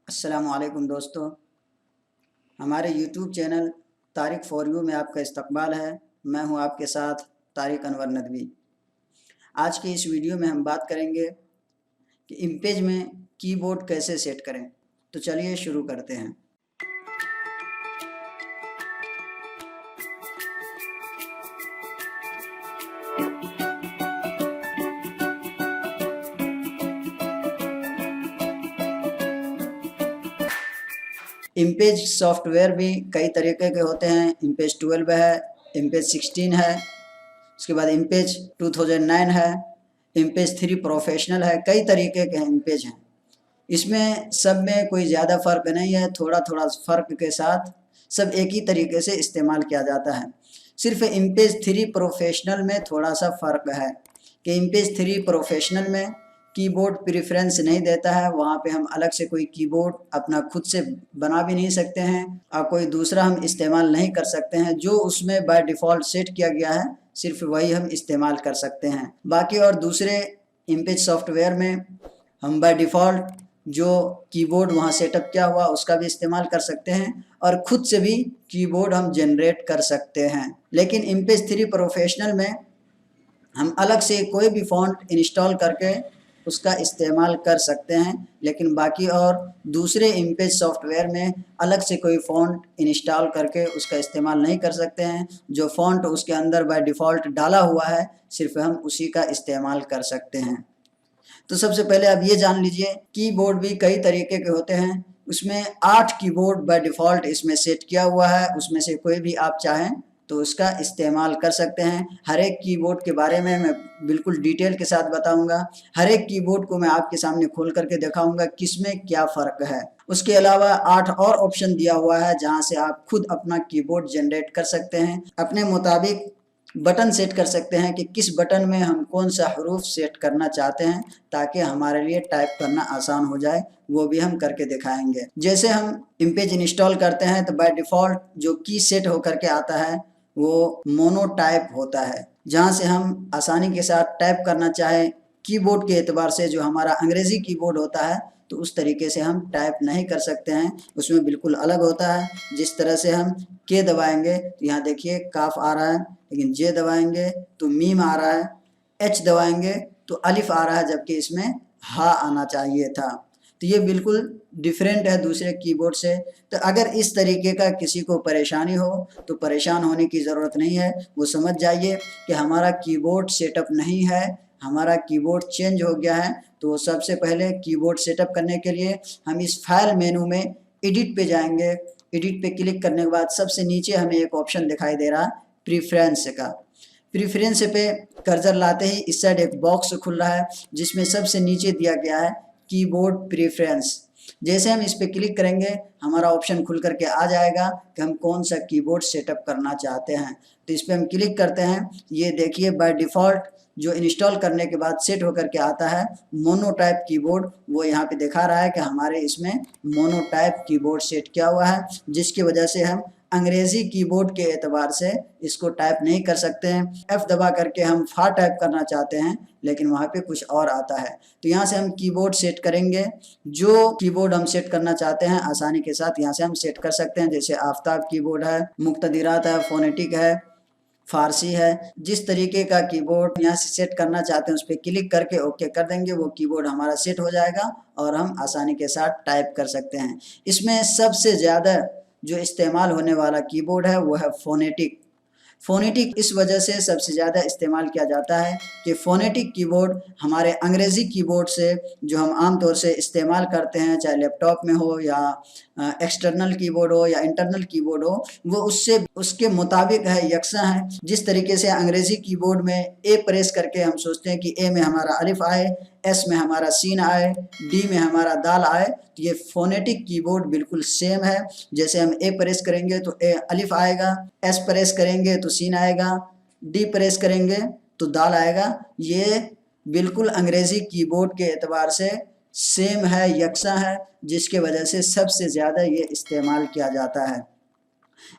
अस्सलामुअलैकुम दोस्तों, हमारे YouTube channel Tariq for you में आपका इस्तकबाल है। मैं हूं आपके साथ तारिक अनवर नदवी। आज के इस वीडियो में हम बात करेंगे कि इम्पेज में कीबोर्ड कैसे सेट करें। तो चलिए शुरू करते हैं। इम्पेज सॉफ्टवेयर भी कई तरीके के होते हैं। इम्पेज 12 है, इम्पेज 16 है, उसके बाद इम्पेज 2009 है, इम्पेज 3 प्रोफेशनल है। कई तरीके के इम्पेज हैं। इसमें सब में कोई ज़्यादा फ़र्क नहीं है, थोड़ा थोड़ा फ़र्क के साथ सब एक ही तरीके से इस्तेमाल किया जाता है। सिर्फ इम्पेज 3 प्रोफेशनल में थोड़ा सा फ़र्क है कि इम्पेज 3 प्रोफेशनल में कीबोर्ड प्रेफरेंस नहीं देता है। वहाँ पे हम अलग से कोई कीबोर्ड अपना खुद से बना भी नहीं सकते हैं और कोई दूसरा हम इस्तेमाल नहीं कर सकते हैं। जो उसमें बाय डिफ़ॉल्ट सेट किया गया है सिर्फ वही हम इस्तेमाल कर सकते हैं। बाकी और दूसरे इम्पेज सॉफ्टवेयर में हम बाय डिफ़ॉल्ट जो कीबोर्ड वहाँ सेटअप किया हुआ उसका भी इस्तेमाल कर सकते हैं और खुद से भी कीबोर्ड हम जनरेट कर सकते हैं। लेकिन इम्पेज 3 प्रोफेशनल में हम अलग से कोई भी फ़ॉन्ट इंस्टॉल करके उसका इस्तेमाल कर सकते हैं। लेकिन बाकी और दूसरे इम्पेज सॉफ्टवेयर में अलग से कोई फ़ॉन्ट इंस्टॉल करके उसका इस्तेमाल नहीं कर सकते हैं। जो फ़ॉन्ट उसके अंदर बाय डिफ़ॉल्ट डाला हुआ है सिर्फ हम उसी का इस्तेमाल कर सकते हैं। तो सबसे पहले आप ये जान लीजिए, कीबोर्ड भी कई तरीके के होते हैं। उसमें 8 कीबोर्ड बाय डिफ़ॉल्ट इसमें सेट किया हुआ है। उसमें से कोई भी आप चाहें तो उसका इस्तेमाल कर सकते हैं। हर एक कीबोर्ड के बारे में मैं बिल्कुल डिटेल के साथ बताऊंगा। हर एक कीबोर्ड को मैं आपके सामने खोल करके दिखाऊंगा किसमें क्या फ़र्क है। उसके अलावा 8 और ऑप्शन दिया हुआ है जहां से आप खुद अपना कीबोर्ड जनरेट कर सकते हैं। अपने मुताबिक बटन सेट कर सकते हैं कि किस बटन में हम कौन सा हरूफ सेट करना चाहते हैं ताकि हमारे लिए टाइप करना आसान हो जाए। वो भी हम करके दिखाएंगे। जैसे हम इम्पेज इंस्टॉल करते हैं तो बाय डिफ़ॉल्ट जो की सेट होकर के आता है वो मोनो टाइप होता है, जहाँ से हम आसानी के साथ टाइप करना चाहें कीबोर्ड के एतबार से जो हमारा अंग्रेज़ी कीबोर्ड होता है तो उस तरीके से हम टाइप नहीं कर सकते हैं। उसमें बिल्कुल अलग होता है। जिस तरह से हम के दबाएंगे तो यहाँ देखिए काफ आ रहा है, लेकिन जे दबाएंगे तो मीम आ रहा है, एच दबाएंगे तो अलिफ आ रहा है, जबकि इसमें हा आना चाहिए था। तो ये बिल्कुल डिफरेंट है दूसरे कीबोर्ड से। तो अगर इस तरीके का किसी को परेशानी हो तो परेशान होने की ज़रूरत नहीं है। वो समझ जाइए कि हमारा कीबोर्ड सेटअप नहीं है, हमारा कीबोर्ड चेंज हो गया है। तो सबसे पहले कीबोर्ड सेटअप करने के लिए हम इस फाइल मेनू में एडिट पे जाएंगे। एडिट पे क्लिक करने के बाद सबसे नीचे हमें एक ऑप्शन दिखाई दे रहा है प्रीफ्रेंस का। प्रीफ्रेंस पे कर्सर लाते ही इस साइड एक बॉक्स खुल रहा है जिसमें सबसे नीचे दिया गया है कीबोर्ड प्रीफ्रेंस। जैसे हम इस पे क्लिक करेंगे हमारा ऑप्शन खुल करके आ जाएगा कि हम कौन सा कीबोर्ड सेटअप करना चाहते हैं। तो इस पे हम क्लिक करते हैं। ये देखिए बाय डिफ़ॉल्ट जो इंस्टॉल करने के बाद सेट होकर के आता है मोनो टाइप कीबोर्ड, वो यहाँ पे दिखा रहा है कि हमारे इसमें मोनो टाइप कीबोर्ड सेट किया हुआ है, जिसकी वजह से हम अंग्रेज़ी कीबोर्ड के एतबार से इसको टाइप नहीं कर सकते हैं। एफ दबा करके हम फा टाइप करना चाहते हैं लेकिन वहाँ पे कुछ और आता है। तो यहाँ से हम कीबोर्ड सेट करेंगे। जो कीबोर्ड हम सेट करना चाहते हैं आसानी के साथ यहाँ से हम सेट कर सकते हैं। जैसे आफ्ताब कीबोर्ड है, मुक्तदिरात है, फोनेटिक है, फारसी है। जिस तरीके का कीबोर्ड यहाँ से सेट करना चाहते हैं उस पर क्लिक करके ओके कर देंगे, वो कीबोर्ड हमारा सेट हो जाएगा और हम आसानी के साथ टाइप कर सकते हैं। इसमें सबसे ज़्यादा जो इस्तेमाल होने वाला कीबोर्ड है वो है फोनेटिक। फ़ोनेटिक इस वजह से सबसे ज़्यादा इस्तेमाल किया जाता है कि फ़ोनेटिक कीबोर्ड हमारे अंग्रेज़ी कीबोर्ड से जो हम आम तौर से इस्तेमाल करते हैं, चाहे लैपटॉप में हो या एक्सटर्नल कीबोर्ड हो या इंटरनल कीबोर्ड हो, वो उससे उसके मुताबिक है, यकसा है। जिस तरीके से अंग्रेज़ी कीबोर्ड में ए प्रेस करके हम सोचते हैं कि ए में हमारा अलिफ आए, एस में हमारा सीन आए, डी में हमारा दाल आए, तो ये फ़ोनेटिक कीबोर्ड बिल्कुल सेम है। जैसे हम ए प्रेस करेंगे तो ए अलिफ आएगा, एस प्रेस करेंगे तो सीन आएगा, डी प्रेस करेंगे तो दाल आएगा। ये बिल्कुल अंग्रेज़ी कीबोर्ड के एतबार से सेम है, यकसा है, जिसके वजह से सबसे ज़्यादा ये इस्तेमाल किया जाता है।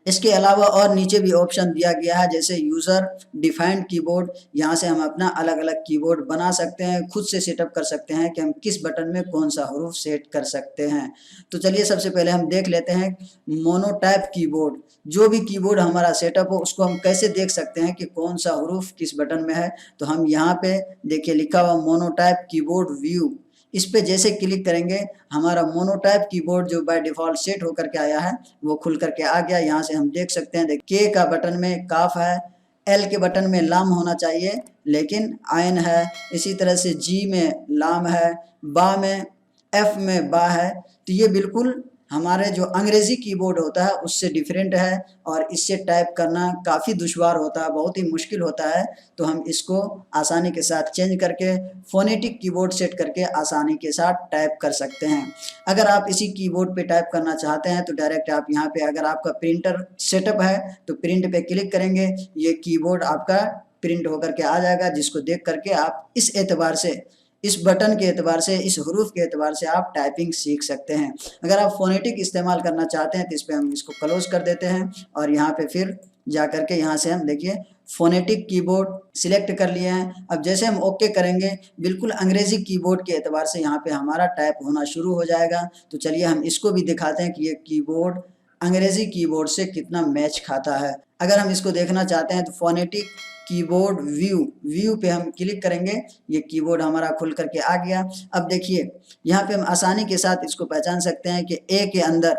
इसके अलावा और नीचे भी ऑप्शन दिया गया है, जैसे यूज़र डिफाइंड कीबोर्ड। यहाँ से हम अपना अलग अलग कीबोर्ड बना सकते हैं, खुद से सेटअप कर सकते हैं कि हम किस बटन में कौन सा हरूफ सेट कर सकते हैं। तो चलिए सबसे पहले हम देख लेते हैं मोनोटाइप कीबोर्ड। जो भी कीबोर्ड हमारा सेटअप हो उसको हम कैसे देख सकते हैं कि कौन सा हरूफ किस बटन में है। तो हम यहाँ पे देखिए लिखा हुआ मोनोटाइप कीबोर्ड व्यू, इस पे जैसे क्लिक करेंगे हमारा मोनोटाइप कीबोर्ड जो बाय डिफ़ॉल्ट सेट होकर के आया है वो खुल करके आ गया। यहाँ से हम देख सकते हैं, के का बटन में काफ है, एल के बटन में लाम होना चाहिए लेकिन आयन है, इसी तरह से जी में लाम है, बा में एफ में बा है। तो ये बिल्कुल हमारे जो अंग्रेज़ी कीबोर्ड होता है उससे डिफरेंट है और इससे टाइप करना काफ़ी दुश्वार होता है, बहुत ही मुश्किल होता है। तो हम इसको आसानी के साथ चेंज करके फ़ोनेटिक कीबोर्ड सेट करके आसानी के साथ टाइप कर सकते हैं। अगर आप इसी कीबोर्ड पे टाइप करना चाहते हैं तो डायरेक्ट आप यहाँ पे, अगर आपका प्रिंटर सेटअप है तो प्रिंट पे क्लिक करेंगे, ये कीबोर्ड आपका प्रिंट होकर के आ जाएगा, जिसको देख करके आप इस एतबार से, इस बटन के एतबार से, इस हरूफ के एतबार से आप टाइपिंग सीख सकते हैं। अगर आप फ़ोनेटिक इस्तेमाल करना चाहते हैं तो इस पे हम इसको क्लोज़ कर देते हैं और यहाँ पे फिर जा कर के यहाँ से हम देखिए फ़ोनेटिक कीबोर्ड सिलेक्ट कर लिए हैं। अब जैसे हम ओके करेंगे बिल्कुल अंग्रेज़ी कीबोर्ड के एतबार से यहाँ पे हमारा टाइप होना शुरू हो जाएगा। तो चलिए हम इसको भी दिखाते हैं कि ये कीबोर्ड अंग्रेज़ी कीबोर्ड से कितना मैच खाता है। अगर हम इसको देखना चाहते हैं तो फ़ोनेटिक कीबोर्ड व्यू पे हम क्लिक करेंगे, ये कीबोर्ड हमारा खुल करके आ गया। अब देखिए यहाँ पे हम आसानी के साथ इसको पहचान सकते हैं कि ए के अंदर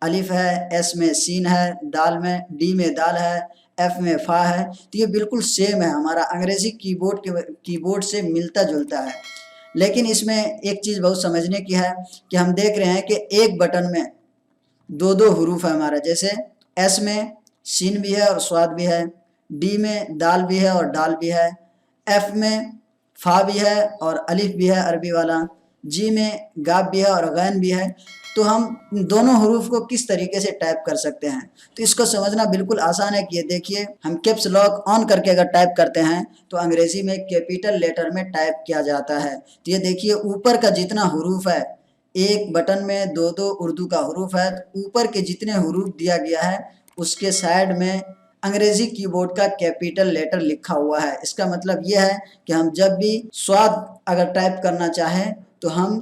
अलिफ है, एस में सीन है, दाल में, डी में दाल है, एफ में फा है। तो ये बिल्कुल सेम है, हमारा अंग्रेज़ी कीबोर्ड से मिलता जुलता है। लेकिन इसमें एक चीज़ बहुत समझने की है कि हम देख रहे हैं कि एक बटन में दो दो हरूफ है हमारा, जैसे एस में सीन भी है और स्वाद भी है, डी में दाल भी है और डाल भी है, एफ में फा भी है और अलिफ भी है अरबी वाला, जी में गाब भी है और गैन भी है। तो हम दोनों हरूफ को किस तरीके से टाइप कर सकते हैं, तो इसको समझना बिल्कुल आसान है कि ये देखिए हम कैप्स लॉक ऑन करके अगर टाइप करते हैं तो अंग्रेज़ी में कैपिटल लेटर में टाइप किया जाता है। तो ये देखिए ऊपर का जितना हरूफ है, एक बटन में दो दो उर्दू का हरूफ है, तो ऊपर के जितने हरूफ दिया गया है उसके साइड में अंग्रेज़ी कीबोर्ड का कैपिटल लेटर लिखा हुआ है। इसका मतलब ये है कि हम जब भी स्वाद अगर टाइप करना चाहें तो हम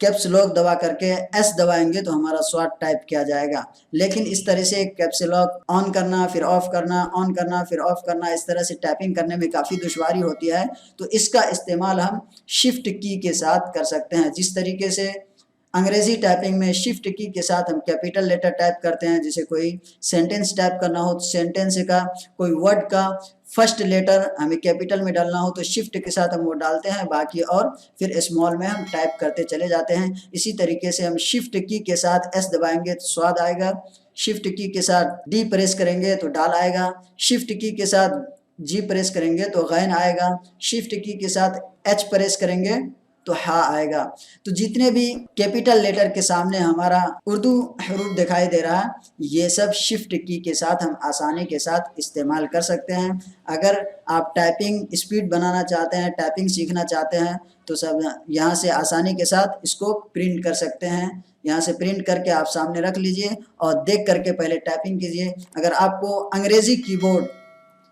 कैप्स लॉक दबा करके एस दबाएंगे तो हमारा स्वाद टाइप किया जाएगा। लेकिन इस तरह से कैप्स लॉक ऑन करना फिर ऑफ करना, ऑन करना फिर ऑफ करना, इस तरह से टाइपिंग करने में काफ़ी दुश्वारी होती है। तो इसका इस्तेमाल हम शिफ्ट की के साथ कर सकते हैं। जिस तरीके से अंग्रेज़ी टाइपिंग में शिफ्ट की के साथ हम कैपिटल लेटर टाइप करते हैं, जैसे कोई सेंटेंस टाइप करना हो तो सेंटेंस का कोई वर्ड का फर्स्ट लेटर हमें कैपिटल में डालना हो तो शिफ्ट के साथ हम वो डालते हैं, बाकी और फिर स्मॉल में हम टाइप करते चले जाते हैं। इसी तरीके से हम शिफ्ट की के साथ एस दबाएंगे तो स्वाद आएगा, शिफ्ट की के साथ डी प्रेस करेंगे तो डाल आएगा, शिफ्ट की के साथ जी प्रेस करेंगे तो गैन आएगा, शिफ्ट की के साथ एच प्रेस करेंगे तो हा आएगा। तो जितने भी कैपिटल लेटर के सामने हमारा उर्दू हरूफ दिखाई दे रहा है, ये सब शिफ्ट की के साथ हम आसानी के साथ इस्तेमाल कर सकते हैं। अगर आप टाइपिंग स्पीड बनाना चाहते हैं, टाइपिंग सीखना चाहते हैं तो सब यहाँ से आसानी के साथ इसको प्रिंट कर सकते हैं। यहाँ से प्रिंट करके आप सामने रख लीजिए और देख करके पहले टाइपिंग कीजिए। अगर आपको अंग्रेज़ी कीबोर्ड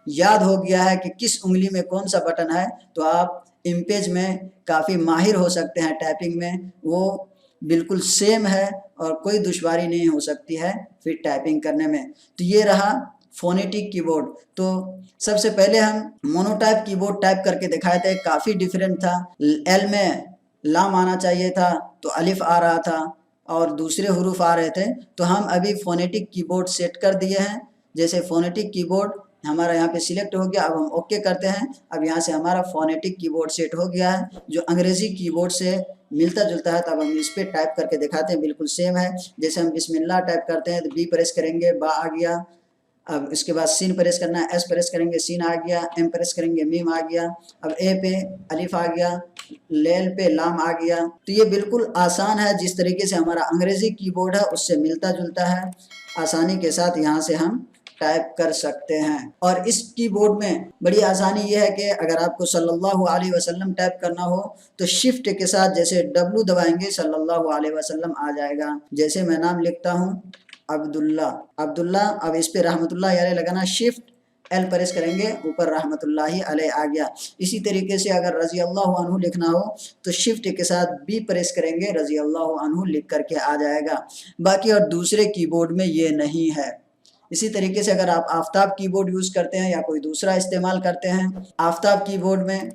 याद हो गया है कि किस उंगली में कौन सा बटन है तो आप इम्पेज में काफ़ी माहिर हो सकते हैं टाइपिंग में, वो बिल्कुल सेम है और कोई दुश्वारी नहीं हो सकती है फिर टाइपिंग करने में। तो ये रहा फ़ोनेटिक कीबोर्ड। तो सबसे पहले हम मोनोटाइप कीबोर्ड टाइप करके दिखाए थे, काफ़ी डिफरेंट था। एल में लाम आना चाहिए था तो अलिफ आ रहा था और दूसरे हरूफ आ रहे थे। तो हम अभी फ़ोनेटिक कीबोर्ड सेट कर दिए हैं। जैसे फ़ोनेटिक कीबोर्ड हमारा यहाँ पे सिलेक्ट हो गया, अब हम ओके करते हैं। अब यहाँ से हमारा फ़ोनेटिक कीबोर्ड सेट हो गया है जो अंग्रेज़ी कीबोर्ड से मिलता जुलता है। तब हम इस पर टाइप करके दिखाते हैं, बिल्कुल सेम है। जैसे हम बिस्मिल्लाह टाइप करते हैं तो बी प्रेस करेंगे, बा आ गया। अब इसके बाद सीन प्रेस करना है, एस प्रेस करेंगे सीन आ गया, एम प्रेस करेंगे मीम आ गया। अब ए पे अलिफ आ गया, लेल पे लाम आ गया। तो ये बिल्कुल आसान है, जिस तरीके से हमारा अंग्रेज़ी कीबोर्ड है उससे मिलता जुलता है। आसानी के साथ यहाँ से हम टाइप कर सकते हैं। और इस कीबोर्ड में बड़ी आसानी ये है कि अगर आपको सल्लल्लाहु अलैहि वसल्लम टाइप करना हो तो शिफ्ट के साथ जैसे डब्लू दबाएंगे सल्लल्लाहु अलैहि वसल्लम आ जाएगा। जैसे मैं नाम लिखता हूँ अब्दुल्ला, अब्दुल्ला। अब इस पे रहमतुल्लाह अलैह लगाना, शिफ्ट एल प्रेस करेंगे, ऊपर रहमतुल्लाहि अलैह आ गया। इसी तरीके से अगर रजी अल्लाह अन्हु लिखना हो तो शिफ्ट के साथ बी प्रेस करेंगे, रजी अल्लाह अन्हु लिख करके आ जाएगा। बाकी और दूसरे कीबोर्ड में ये नहीं है। इसी तरीके से अगर आप आफ्ताब कीबोर्ड यूज़ करते हैं या कोई दूसरा इस्तेमाल करते हैं, आफ्ताब कीबोर्ड में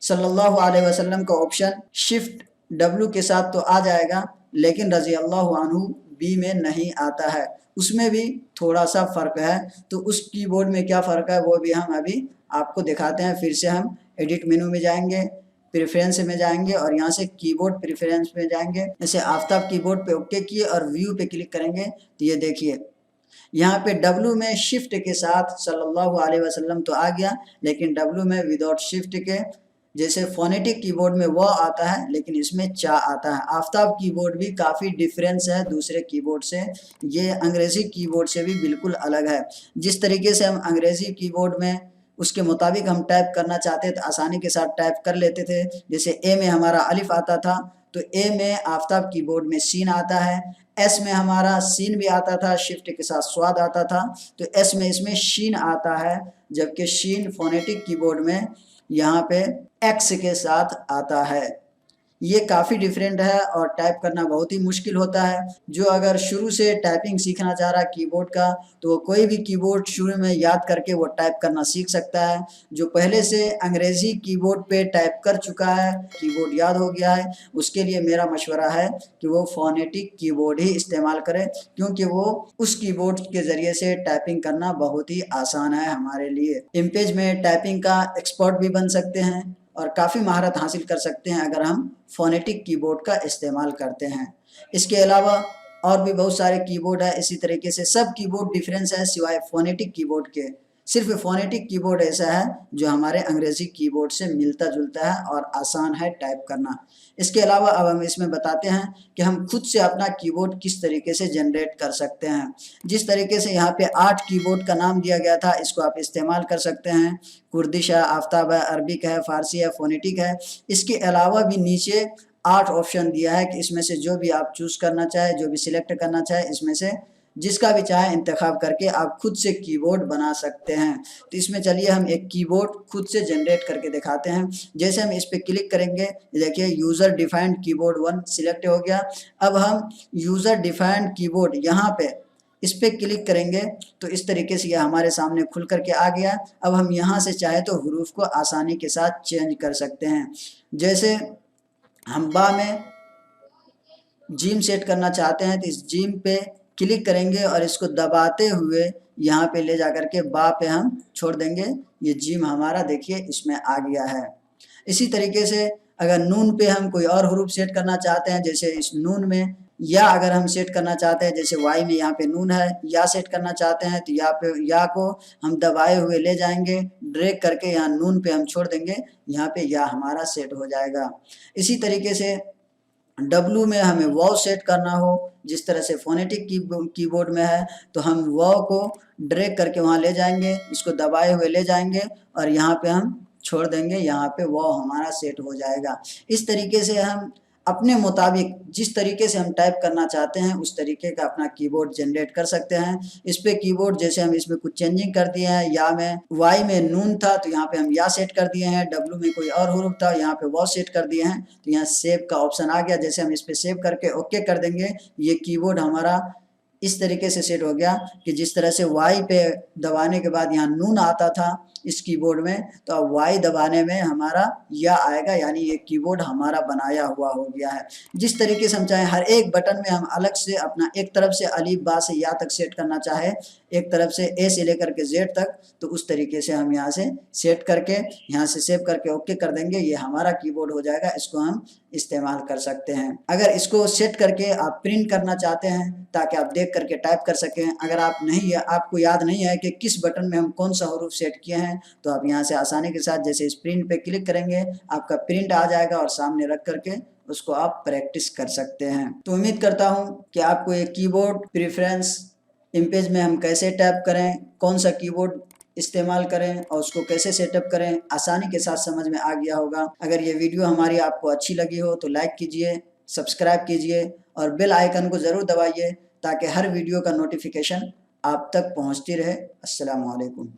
सल्लल्लाहु अलैहि वसल्लम का ऑप्शन शिफ्ट डब्ल्यू के साथ तो आ जाएगा, लेकिन रजी अल्लाह अन्हु बी में नहीं आता है, उसमें भी थोड़ा सा फ़र्क है। तो उस कीबोर्ड में क्या फ़र्क है वो भी हम अभी आपको दिखाते हैं। फिर से हम एडिट मेनू में जाएंगे, प्रेफरेंस में जाएंगे और यहाँ से कीबोर्ड प्रेफरेंस में जाएंगे। जैसे आफ्ताब कीबोर्ड पे ओके किए और व्यू पे क्लिक करेंगे तो ये देखिए यहाँ पे डब्ल्यू में शिफ्ट के साथ सल्लल्लाहु अलैहि वसल्लम तो आ गया, लेकिन डब्ल्यू में विदाउट शिफ्ट के, जैसे फोनेटिक कीबोर्ड में वो आता है लेकिन इसमें चा आता है। आफ्ताब कीबोर्ड भी काफ़ी डिफरेंस है दूसरे कीबोर्ड से, ये अंग्रेज़ी कीबोर्ड से भी बिल्कुल अलग है। जिस तरीके से हम अंग्रेज़ी कीबोर्ड में उसके मुताबिक हम टाइप करना चाहते तो आसानी के साथ टाइप कर लेते थे। जैसे ए में हमारा अलिफ आता था तो ए में आफ्ताब कीबोर्ड में सीन आता है, एस में हमारा सीन भी आता था, शिफ्ट के साथ स्वाद आता था, तो एस में इसमें शीन आता है, जबकि शीन फोनेटिक कीबोर्ड में यहाँ पे एक्स के साथ आता है। ये काफ़ी डिफरेंट है और टाइप करना बहुत ही मुश्किल होता है। जो अगर शुरू से टाइपिंग सीखना चाह रहा है कीबोर्ड का, तो वो कोई भी कीबोर्ड शुरू में याद करके वो टाइप करना सीख सकता है। जो पहले से अंग्रेज़ी कीबोर्ड पे टाइप कर चुका है, कीबोर्ड याद हो गया है, उसके लिए मेरा मशवरा है कि वो फोनेटिक कीबोर्ड ही इस्तेमाल करे, क्योंकि वो उस कीबोर्ड के ज़रिए से टाइपिंग करना बहुत ही आसान है हमारे लिए। इम्पेज में टाइपिंग का एक्सपर्ट भी बन सकते हैं और काफ़ी महारत हासिल कर सकते हैं अगर हम फोनेटिक कीबोर्ड का इस्तेमाल करते हैं। इसके अलावा और भी बहुत सारे कीबोर्ड है, इसी तरीके से सब कीबोर्ड डिफरेंस है सिवाय फोनेटिक कीबोर्ड के। सिर्फ फोनेटिक कीबोर्ड ऐसा है जो हमारे अंग्रेज़ी कीबोर्ड से मिलता जुलता है और आसान है टाइप करना। इसके अलावा अब हम इसमें बताते हैं कि हम खुद से अपना कीबोर्ड किस तरीके से जनरेट कर सकते हैं। जिस तरीके से यहाँ पे 8 कीबोर्ड का नाम दिया गया था, इसको आप इस्तेमाल कर सकते हैं। कुर्दिश है, आफ्ताब है, अरबिक है, फ़ारसी है, फ़ोनेटिक है। इसके अलावा भी नीचे 8 ऑप्शन दिया है कि इसमें से जो भी आप चूज़ करना चाहें, जो भी सिलेक्ट करना चाहें, इसमें से जिसका भी चाहें इंतखाब करके आप खुद से कीबोर्ड बना सकते हैं। तो इसमें चलिए हम एक कीबोर्ड खुद से जनरेट करके दिखाते हैं। जैसे हम इस पे क्लिक करेंगे, देखिए यूज़र डिफाइंड कीबोर्ड 1 सिलेक्ट हो गया। अब हम यूज़र डिफाइंड कीबोर्ड यहाँ पे इस पे क्लिक करेंगे तो इस तरीके से ये हमारे सामने खुल करके आ गया। अब हम यहाँ से चाहे तो हरूफ को आसानी के साथ चेंज कर सकते हैं। जैसे हम बा में जीम सेट करना चाहते हैं तो इस जीम पे क्लिक करेंगे और इसको दबाते हुए यहाँ पे ले जाकर के बा पे हम छोड़ देंगे। ये जीम हमारा देखिए इसमें आ गया है। इसी तरीके से अगर नून पे हम कोई और हरूफ सेट करना चाहते हैं, जैसे इस नून में या अगर हम सेट करना चाहते हैं, जैसे वाई में यहाँ पे नून है, या सेट करना चाहते हैं तो या पे या को हम दबाए हुए ले जाएंगे, ड्रैग करके यहाँ नून पे हम छोड़ देंगे, यहाँ पे या हमारा सेट हो जाएगा। इसी तरीके से डब्लू में हमें वाव सेट करना हो, जिस तरह से फोनेटिक कीबोर्ड में है, तो हम वाव को ड्रैग करके वहाँ ले जाएंगे, इसको दबाए हुए ले जाएंगे और यहाँ पे हम छोड़ देंगे, यहाँ पे वाव हमारा सेट हो जाएगा। इस तरीके से हम अपने मुताबिक जिस तरीके से हम टाइप करना चाहते हैं उस तरीके का अपना कीबोर्ड जनरेट कर सकते हैं। इस पे कीबोर्ड जैसे हम इसमें कुछ चेंजिंग कर दिए हैं, या में वाई में नून था तो यहाँ पे हम या सेट कर दिए हैं, डब्लू में कोई और हरूफ था यहाँ पे वो सेट कर दिए हैं, तो यहाँ सेव का ऑप्शन आ गया। जैसे हम इस पे सेव करके ओके कर देंगे, ये कीबोर्ड हमारा इस तरीके से सेट हो गया कि जिस तरह से वाई पे दबाने के बाद यहाँ नून आता था इस कीबोर्ड में, तो अब वाई दबाने में हमारा या आएगा, यानी ये कीबोर्ड हमारा बनाया हुआ हो गया है। जिस तरीके से हम चाहें हर एक बटन में हम अलग से अपना एक तरफ से अलीफ बा से या तक सेट करना चाहे, एक तरफ से ए से लेकर के जेड तक, तो उस तरीके से हम यहाँ से सेट करके यहाँ से सेव करके ओके कर देंगे, ये हमारा कीबोर्ड हो जाएगा। इसको हम इस्तेमाल कर सकते हैं। अगर इसको सेट करके आप प्रिंट करना चाहते हैं ताकि आप देख करके टाइप कर सकें, अगर आप नहीं है आपको याद नहीं है कि किस बटन में हम कौन सा हरूफ सेट किए हैं, तो आप यहाँ से आसानी के साथ जैसे इस प्रिंट पे क्लिक करेंगे, आपका प्रिंट आ जाएगा और सामने रख करके उसको आप प्रैक्टिस कर सकते हैं। तो उम्मीद करता हूँ कि आपको ये कीबोर्ड प्रेफरेंस इम्पेज में हम कैसे टाइप करें, कौन सा कीबोर्ड इस्तेमाल करें और उसको कैसे सेटअप करें, आसानी के साथ समझ में आ गया होगा। अगर ये वीडियो हमारी आपको अच्छी लगी हो तो लाइक कीजिए, सब्सक्राइब कीजिए और बेल आइकन को ज़रूर दबाइए ताकि हर वीडियो का नोटिफिकेशन आप तक पहुंचती रहे। अस्सलामु अलैकुम।